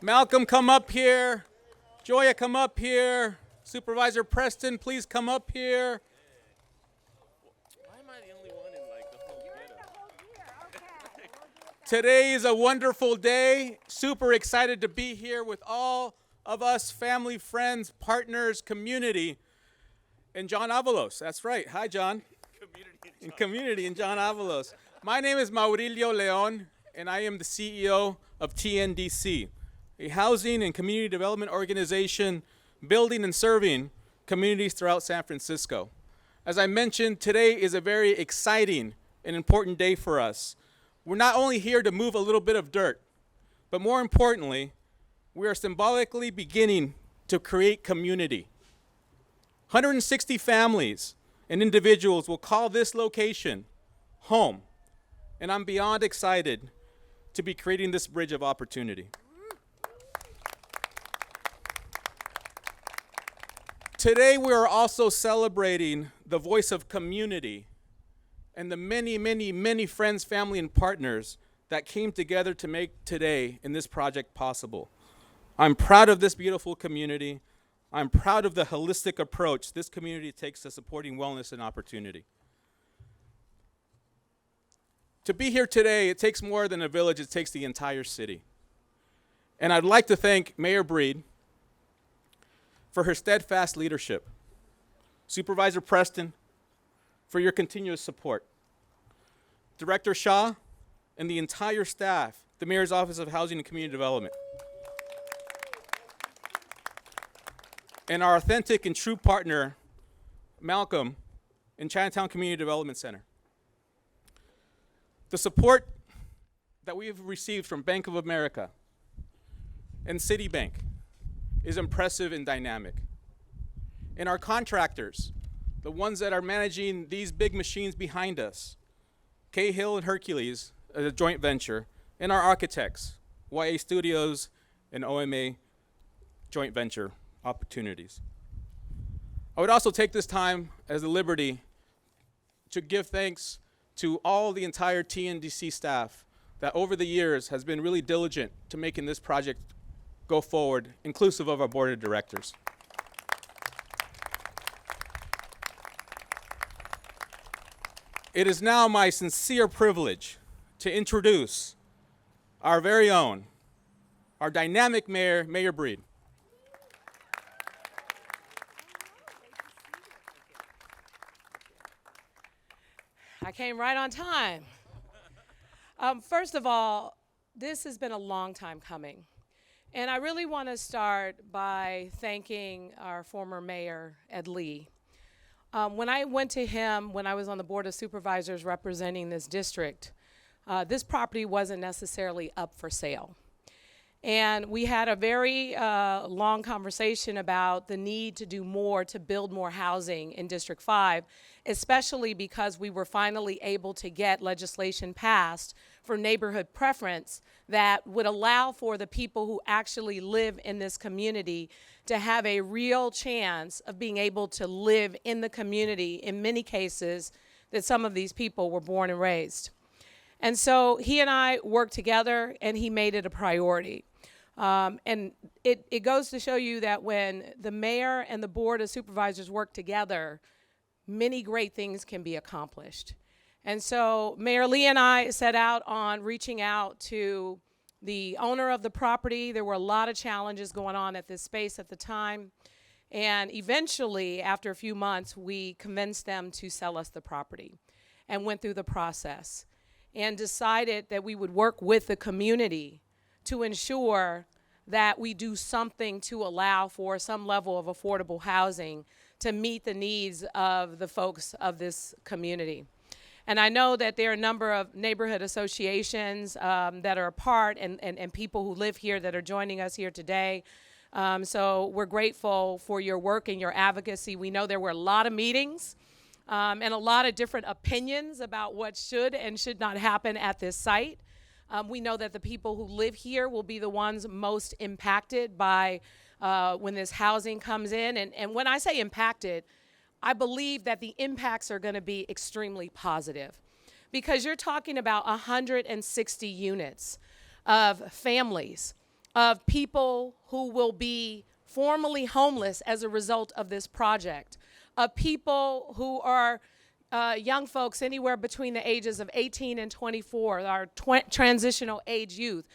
Malcolm, come up here. Joya, come up here. Supervisor Preston, please come up here. Why am I the only one in like the whole getup? Today is a wonderful day. Super excited to be here with all of us, family, friends, partners, community, and John Avalos. That's right. Hi, John. Community and John Avalos. My name is Maurilio Leon, and I am the CEO of TNDC, a housing and community development organization building and serving communities throughout San Francisco. As I mentioned, today is a very exciting and important day for us. We're not only here to move a little bit of dirt, but more importantly, we are symbolically beginning to create community. 160 families and individuals will call this location home, and I'm beyond excited to be creating this bridge of opportunity. Today, we are also celebrating the voice of community and the many, many, many friends, family, and partners that came together to make today and this project possible. I'm proud of this beautiful community. I'm proud of the holistic approach this community takes to supporting wellness and opportunity. To be here today, it takes more than a village, it takes the entire city. And I'd like to thank Mayor Breed for her steadfast leadership, Supervisor Preston for your continuous support, Director Shaw and the entire staff, the Mayor's Office of Housing and Community Development, and our authentic and true partner, Malcolm, in Chinatown Community Development Center. The support that we have received from Bank of America and Citibank is impressive and dynamic. And our contractors, the ones that are managing these big machines behind us, Cahill and Hercules, a joint venture, and our architects, YA Studios and OMA joint venture opportunities. I would also take this time as a liberty to give thanks to all the entire TNDC staff that over the years has been really diligent to making this project go forward, inclusive of our board of directors. It is now my sincere privilege to introduce our very own, our dynamic mayor, Mayor Breed. I came right on time. First of all, this has been a long time coming. And I really want to start by thanking our former mayor, Ed Lee. When I went to him when I was on the Board of Supervisors representing this district, this property wasn't necessarily up for sale. And we had a very long conversation about the need to do more to build more housing in District 5, especially because we were finally able to get legislation passed for neighborhood preference that would allow for the people who actually live in this community to have a real chance of being able to live in the community, in many cases, that some of these people were born and raised. And so he and I worked together, and he made it a priority. And it goes to show you that when the mayor and the board of supervisors work together, many great things can be accomplished. And so Mayor Lee and I set out on reaching out to the owner of the property. There were a lot of challenges going on at this space at the time. And eventually, after a few months, we convinced them to sell us the property and went through the process and decided that we would work with the community to ensure that we do something to allow for some level of affordable housing to meet the needs of the folks of this community. And I know that there are a number of neighborhood associations that are a part and people who live here that are joining us here today. So we're grateful for your work and your advocacy. We know there were a lot of meetings and a lot of different opinions about what should and should not happen at this site. We know that the people who live here will be the ones most impacted by when this housing comes in. And when I say impacted, I believe that the impacts are going to be extremely positive because you're talking about 160 units of families of people who will be formerly homeless as a result of this project, of people who are young folks anywhere between the ages of 18 and 24, our transitional age youth,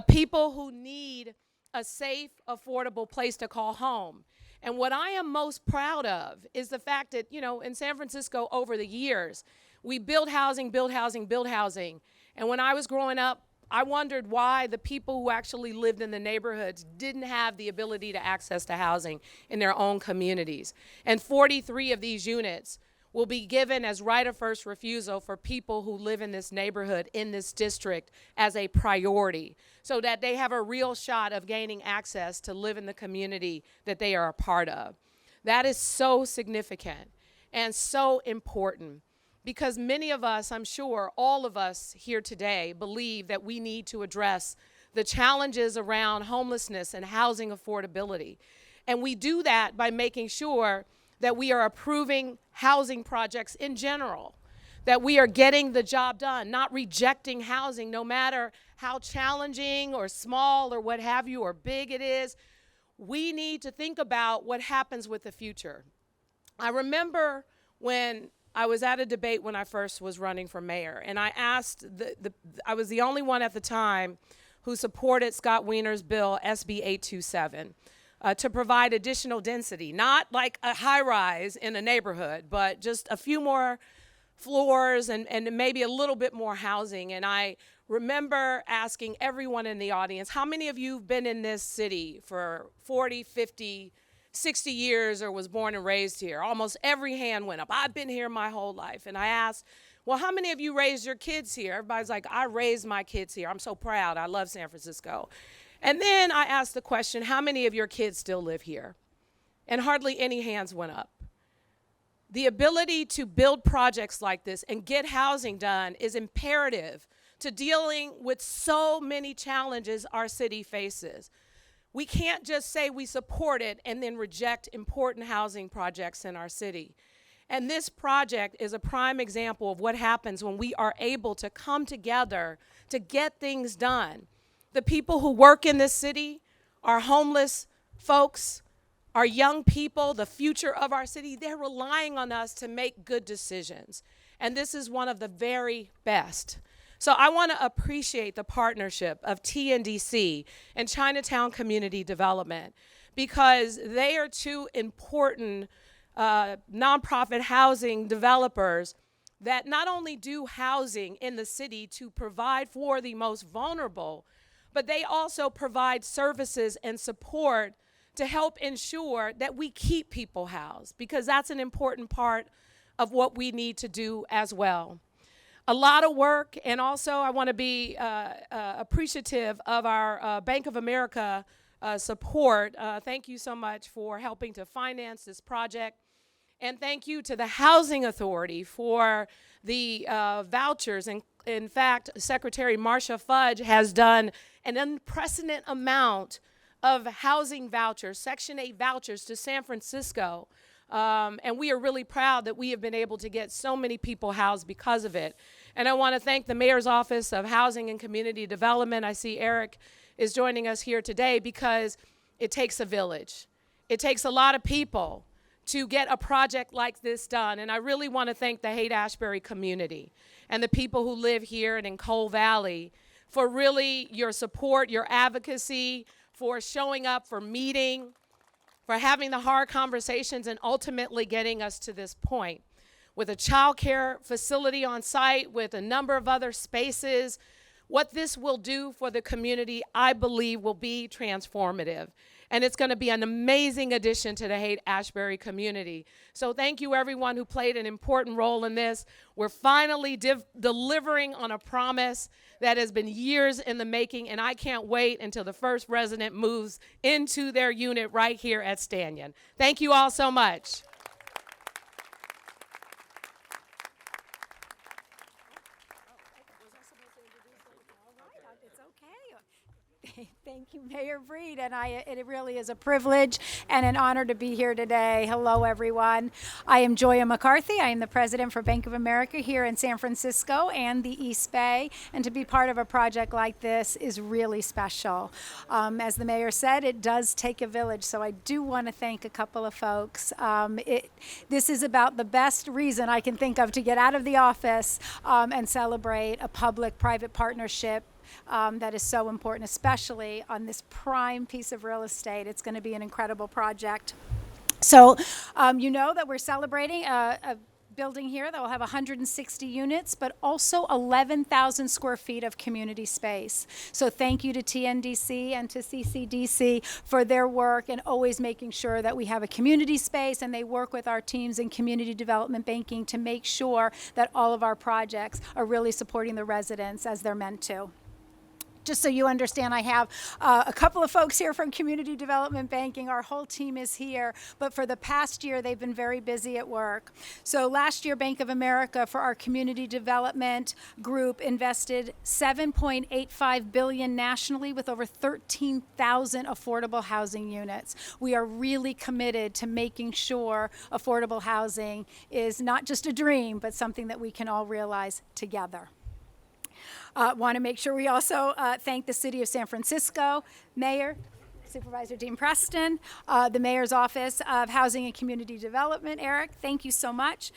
people who need a safe, affordable place to call home. And what I am most proud of is the fact that, you know, in San Francisco over the years, we build housing, build housing, build housing. And when I was growing up, I wondered why the people who actually lived in the neighborhoods didn't have the ability to access to housing in their own communities. And 43 of these units will be given as right of first refusal for people who live in this neighborhood, in this district, as a priority, so that they have a real shot of gaining access to live in the community that they are a part of. That is so significant and so important, because many of us, I'm sure all of us here today, believe that we need to address the challenges around homelessness and housing affordability. And we do that by making sure that we are approving housing projects in general, that we are getting the job done, not rejecting housing, no matter how challenging or small or what have you or big it is. We need to think about what happens with the future. I remember when I was at a debate when I first was running for mayor, and I asked, I was the only one at the time who supported Scott Wiener's bill, SB 827. To provide additional density, not like a high rise in a neighborhood, but just a few more floors and maybe a little bit more housing. And I remember asking everyone in the audience, how many of you have been in this city for 40, 50, 60 years or was born and raised here? Almost every hand went up. I've been here my whole life. And I asked, well, how many of you raised your kids here? Everybody's like, I raised my kids here. I'm so proud. I love San Francisco. And then I asked the question, how many of your kids still live here? And hardly any hands went up. The ability to build projects like this and get housing done is imperative to dealing with so many challenges our city faces. We can't just say we support it and then reject important housing projects in our city. And this project is a prime example of what happens when we are able to come together to get things done. The people who work in this city, our homeless folks, our young people, the future of our city, they're relying on us to make good decisions. And this is one of the very best. So I want to appreciate the partnership of TNDC and Chinatown Community Development, because they are two important nonprofit housing developers that not only do housing in the city to provide for the most vulnerable, but they also provide services and support to help ensure that we keep people housed, because that's an important part of what we need to do as well. A lot of work, and also I want to be appreciative of our Bank of America support. Thank you so much for helping to finance this project. And thank you to the Housing Authority for the vouchers. And in fact, Secretary Marcia Fudge has done an unprecedented amount of housing vouchers, Section 8 vouchers to San Francisco. And we are really proud that we have been able to get so many people housed because of it. And I want to thank the Mayor's Office of Housing and Community Development. I see Eric is joining us here today, because it takes a village. It takes a lot of people to get a project like this done. And I really want to thank the Haight-Ashbury community and the people who live here and in Cole Valley for really your support, your advocacy, for showing up, for meeting, for having the hard conversations, and ultimately getting us to this point. With a child care facility on site, with a number of other spaces, what this will do for the community, I believe, will be transformative. And it's going to be an amazing addition to the Haight-Ashbury community. So thank you, everyone who played an important role in this. We're finally delivering on a promise that has been years in the making, and I can't wait until the first resident moves into their unit right here at Stanyan. Thank you all so much. It's okay. Thank you, Mayor Breed, and it really is a privilege and an honor to be here today. Hello, everyone. I am Joya McCarthy. I am the president for Bank of America here in San Francisco and the East Bay, and to be part of a project like this is really special. As the mayor said, it does take a village, so I do want to thank a couple of folks. This is about the best reason I can think of to get out of the office and celebrate a public-private partnership that is so important, especially on this prime piece of real estate. It's going to be an incredible project. So you know that we're celebrating a building here that will have 160 units, but also 11,000 square feet of community space. So thank you to TNDC and to CCDC for their work and always making sure that we have a community space, and they work with our teams in community development banking to make sure that all of our projects are really supporting the residents as they're meant to. Just so you understand, I have a couple of folks here from Community Development Banking. Our whole team is here, but for the past year, they've been very busy at work. So last year, Bank of America, for our community development group, invested $7.85 billion nationally with over 13,000 affordable housing units. We are really committed to making sure affordable housing is not just a dream, but something that we can all realize together. Want to make sure we also thank the City of San Francisco, Mayor, Supervisor Dean Preston, the Mayor's Office of Housing and Community Development. Eric, thank you so much.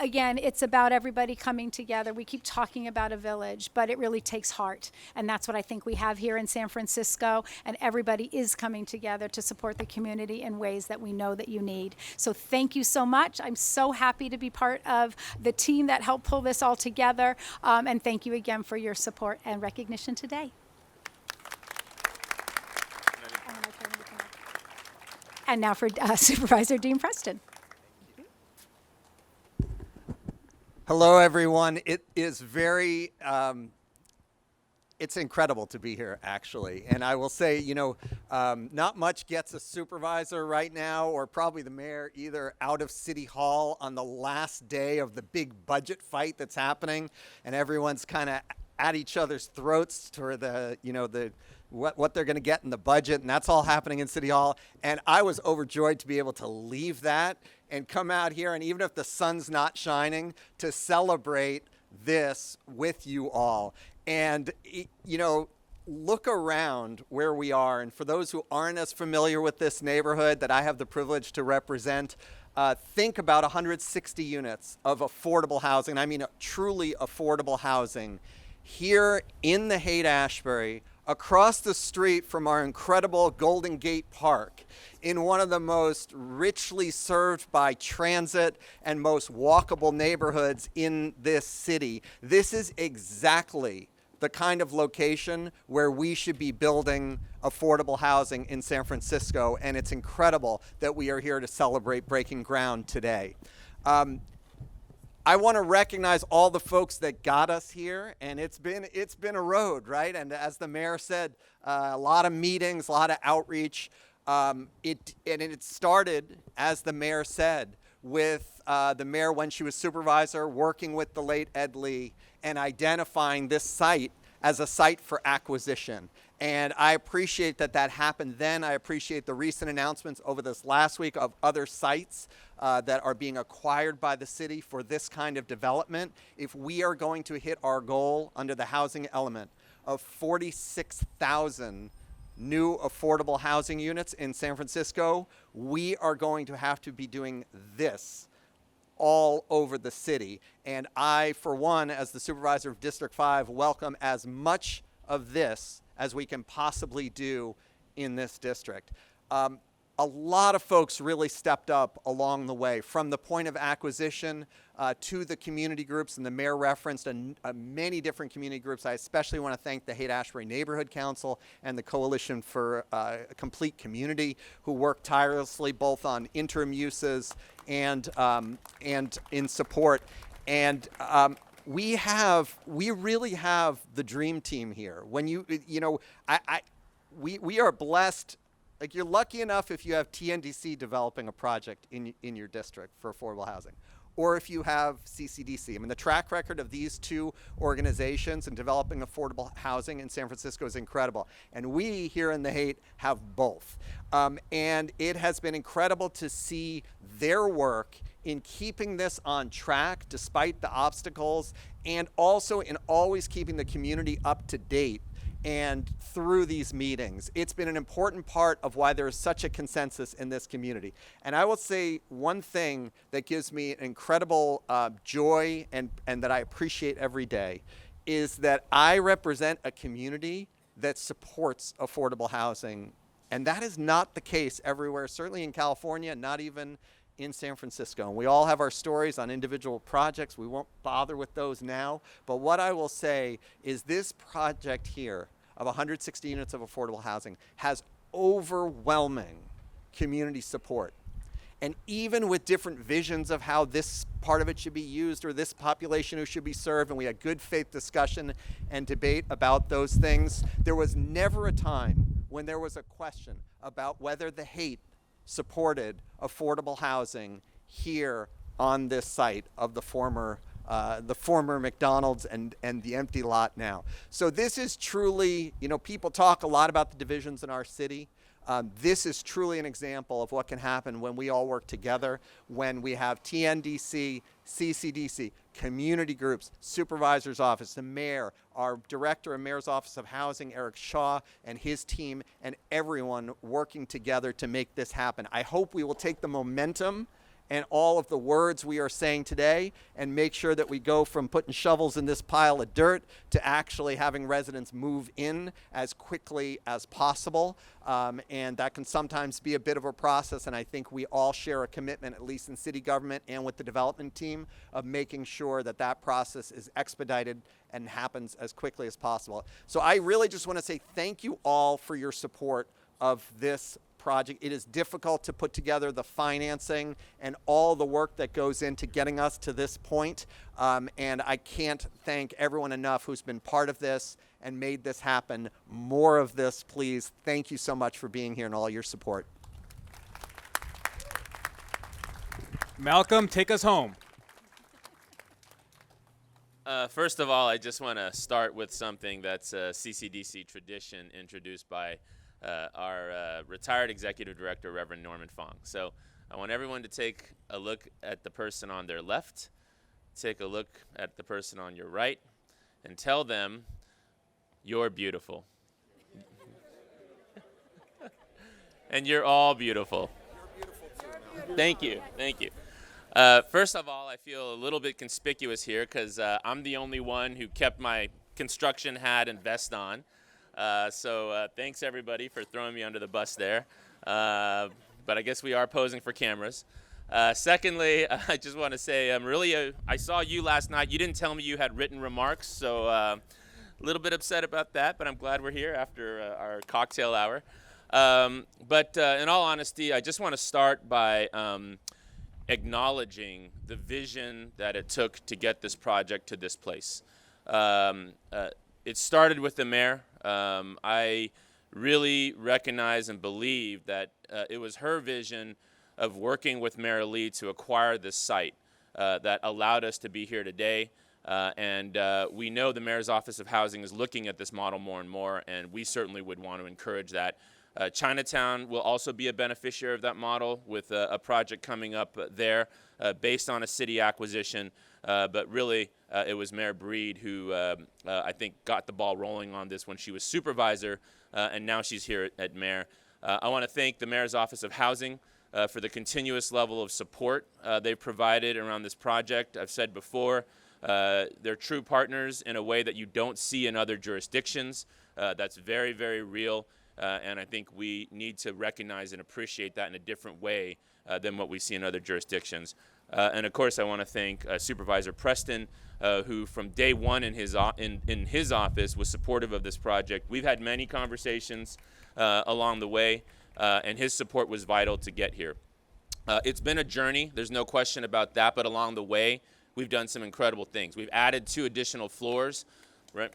Again, it's about everybody coming together. We keep talking about a village, but it really takes heart. And that's what I think we have here in San Francisco. And everybody is coming together to support the community in ways that we know that you need. So thank you so much. I'm so happy to be part of the team that helped pull this all together. And thank you again for your support and recognition today. And now for Supervisor Dean Preston. Hello, everyone. It is very, it's incredible to be here, actually. And I will say, you know, not much gets a supervisor right now, or probably the mayor either, out of City Hall on the last day of the big budget fight that's happening. And everyone's kind of at each other's throats for the, you know, what they're going to get in the budget, and that's all happening in City Hall. And I was overjoyed to be able to leave that and come out here, and even if the sun's not shining, to celebrate this with you all. And, you know, look around where we are. And for those who aren't as familiar with this neighborhood that I have the privilege to represent, think about 160 units of affordable housing. I mean, truly affordable housing here in the Haight-Ashbury, across the street from our incredible Golden Gate Park, in one of the most richly served by transit and most walkable neighborhoods in this city. This is exactly the kind of location where we should be building affordable housing in San Francisco, and it's incredible that we are here to celebrate breaking ground today. I want to recognize all the folks that got us here, and it's been a road, right? And as the mayor said, a lot of meetings, a lot of outreach. It started, as the mayor said, with the mayor when she was supervisor, working with the late Ed Lee and identifying this site as a site for acquisition. And I appreciate that happened then. I appreciate the recent announcements over this last week of other sites that are being acquired by the city for this kind of development. If we are going to hit our goal under the housing element of 46,000 new affordable housing units in San Francisco, we are going to have to be doing this all over the city. And I, for one, as the supervisor of District 5, welcome as much of this as we can possibly do in this district. A lot of folks really stepped up along the way, from the point of acquisition to the community groups, and the mayor referenced many different community groups. I especially want to thank the Haight-Ashbury Neighborhood Council and the Coalition for a Complete Community, who worked tirelessly both on interim uses and in support. And we really have the dream team here. When we are blessed. Like, you're lucky enough if you have TNDC developing a project in your district for affordable housing, or if you have CCDC. I mean, the track record of these two organizations in developing affordable housing in San Francisco is incredible. And we here in the Haight have both. And it has been incredible to see their work in keeping this on track despite the obstacles, and also in always keeping the community up to date and through these meetings. It's been an important part of why there is such a consensus in this community. And I will say one thing that gives me an incredible joy and that I appreciate every day is that I represent a community that supports affordable housing. And that is not the case everywhere, certainly in California, not even in San Francisco. And we all have our stories on individual projects. We won't bother with those now. But what I will say is this project here of 160 units of affordable housing has overwhelming community support. And even with different visions of how this part of it should be used or this population who should be served, and we had good faith discussion and debate about those things, there was never a time when there was a question about whether the Haight supported affordable housing here on this site of the former McDonald's and the empty lot now. So this is truly, people talk a lot about the divisions in our city. This is truly an example of what can happen when we all work together, when we have TNDC, CCDC, community groups, supervisor's office, the mayor, our director of mayor's office of housing, Eric Shaw, and his team, and everyone working together to make this happen. I hope we will take the momentum and all of the words we are saying today and make sure that we go from putting shovels in this pile of dirt to actually having residents move in as quickly as possible. And that can sometimes be a bit of a process, and I think we all share a commitment, at least in city government and with the development team, of making sure that that process is expedited and happens as quickly as possible. So I really just want to say thank you all for your support of this project. It is difficult to put together the financing and all the work that goes into getting us to this point. And I can't thank everyone enough who's been part of this and made this happen. More of this, please. Thank you so much for being here and all your support. Malcolm, take us home. First of all, I just want to start with something that's a CCDC tradition introduced by our retired executive director, Reverend Norman Fong. So I want everyone to take a look at the person on their left, take a look at the person on your right, and tell them, you're beautiful. And you're all beautiful. You're beautiful too. Thank you. Thank you. First of all, I feel a little bit conspicuous here because I'm the only one who kept my construction hat and vest on. So thanks everybody for throwing me under the bus there. But I guess we are posing for cameras. Secondly, I just want to say I saw you last night. You didn't tell me you had written remarks, so a little bit upset about that, but I'm glad we're here after our cocktail hour. But in all honesty, I just want to start by acknowledging the vision that it took to get this project to this place. It started with the mayor. I really recognize and believe that it was her vision of working with Mayor Lee to acquire this site that allowed us to be here today. And we know the Mayor's Office of Housing is looking at this model more and more, and we certainly would want to encourage that. Chinatown will also be a beneficiary of that model with a project coming up there based on a city acquisition. But really, it was Mayor Breed who I think got the ball rolling on this when she was supervisor, and now she's here at mayor. I want to thank the Mayor's Office of Housing for the continuous level of support they've provided around this project. I've said before, they're true partners in a way that you don't see in other jurisdictions. That's very, very real. And I think we need to recognize and appreciate that in a different way than what we see in other jurisdictions. And of course, I want to thank Supervisor Preston, who from day one in his office was supportive of this project. We've had many conversations along the way, and his support was vital to get here. It's been a journey, there's no question about that, but along the way, we've done some incredible things. We've added 2 additional floors, right?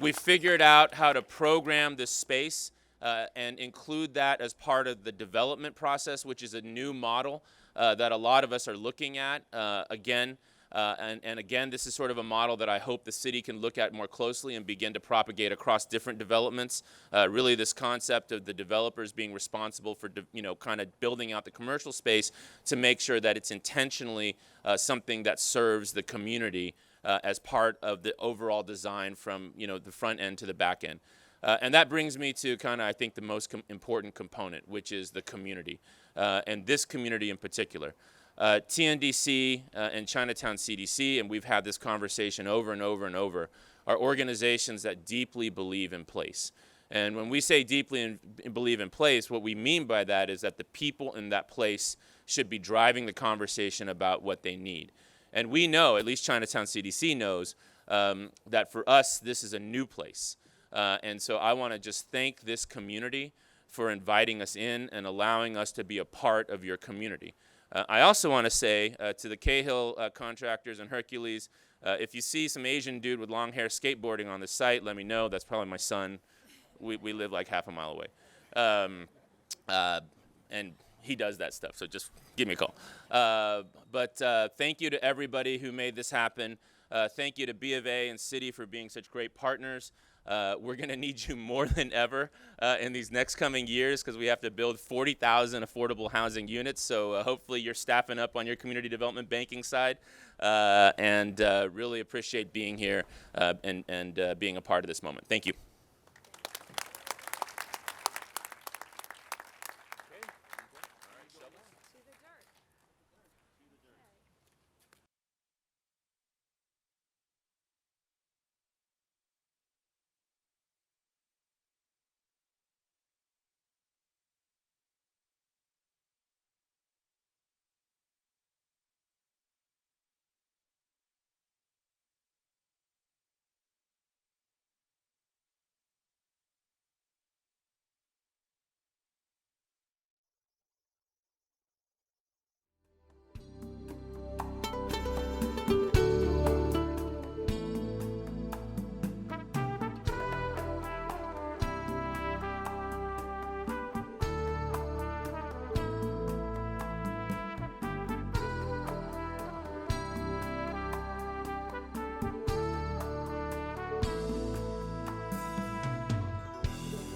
We figured out how to program this space and include that as part of the development process, which is a new model that a lot of us are looking at. Again, this is sort of a model that I hope the city can look at more closely and begin to propagate across different developments. Really, this concept of the developers being responsible for, kind of building out the commercial space to make sure that it's intentionally something that serves the community as part of the overall design from, the front end to the back end. And that brings me to kind of, I think, the most important component, which is the community, and this community in particular. TNDC and Chinatown CDC, and we've had this conversation over and over and over, are organizations that deeply believe in place. And when we say deeply believe in place, what we mean by that is that the people in that place should be driving the conversation about what they need. And we know, at least Chinatown CDC knows, that for us, this is a new place. And so I want to just thank this community for inviting us in and allowing us to be a part of your community. I also want to say to the Cahill contractors and Hercules, if you see some Asian dude with long hair skateboarding on the site, let me know. That's probably my son. We live like half a mile away. And he does that stuff, so just give me a call. But thank you to everybody who made this happen. Thank you to B of A and City for being such great partners. We're going to need you more than ever in these next coming years because we have to build 40,000 affordable housing units. So hopefully you're staffing up on your community development banking side, and really appreciate being here and being a part of this moment. Thank you.